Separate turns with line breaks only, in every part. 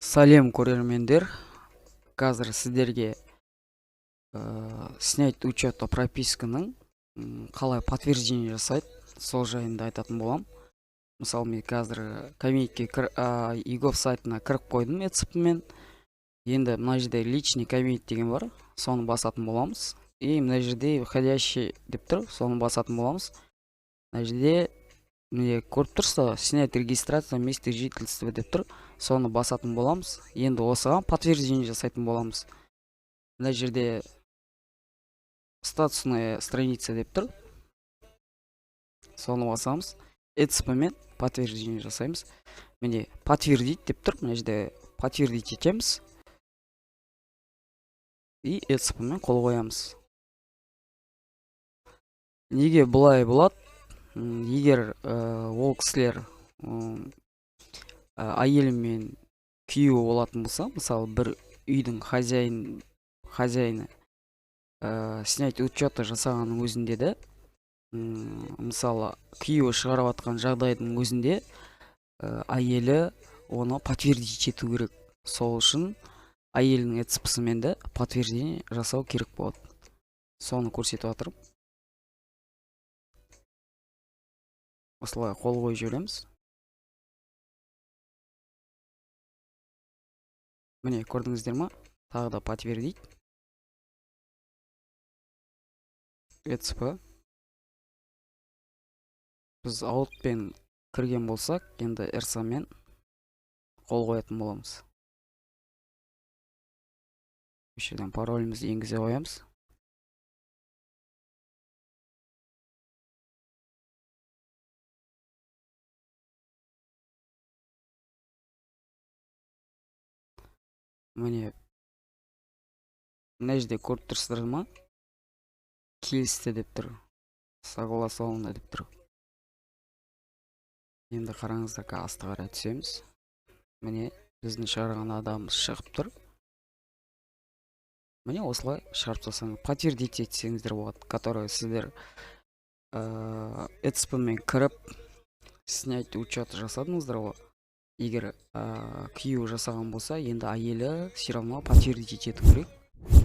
Салем көрермендер. Қазір сіздерге снять учет о прописканың қалай подтверждение жасайды, сол жайында айтатын болам. Мысалы, мен қазір комитетке егов сайтына кіріп қойдым ETSP-мен. Енді мына жерде личный комит деген бар, соны басатын боламыз. И мына жерде входящий деп тұр, соны басатын боламыз. Мына жерде міне көріп тұрсыздар, снять регистрация места жительства деп тұр, соны басатын боламыз. Енді осыған подтверждение жасайтын боламыз. Мына жерде статусная страница деп тұр, соны басамыз. ETSP-мен подтверждение жасаймыз. Міне подтвердить деп тұр, мына жерде подтвердить етеміз. И ETSP-мен қол қоямыз. Неге бұлай болады? Егер ол кісілер әйелі мен күйеуі болатын болса, мысалы бір үйдің хозяйны снять учетты жасағанның өзінде де, мысалы күйеуі шығарып атқан жағдайдың өзінде әйелі оны подтвердить ету керек. Сол үшін әйелінің ETSP-сымен де подтверждение жасау керек болады. Соны көрсетіп жатырмын. Осылай қол қойып жібереміз. Міне көрдіңіздер ма? Тағы да подтвердить. ETSP. Біз аутпен кірген болсақ, енді RSA-мен қол қоятын боламыз. Осы жерден паролімізді енгізе қоямыз. Міне мына жерде көріп тұрсыздар ма? Келісті деп тұр. Согласовано деп тұр. Енді қараңыздар, асты қарай түсеміз. Міне біздің шығарған адамымыз шығып тұр. Міне осылай шығарып тастаңыз. Подтвердить етсеңіздер болады, который сіздер ETSP-мен кіріп снять учет жасадыңыздар ғой. Егер күйеуі жасаған болса, енді әйелі все равно подтвердить ету керек.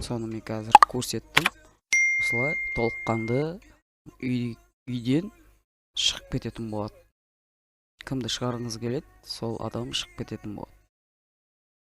Соны мен қазір көрсеттім. Осылай толыққанды үйден шығып кететін болады. Кімді шығарғыңыз келеді, сол адам шығып кететін болады.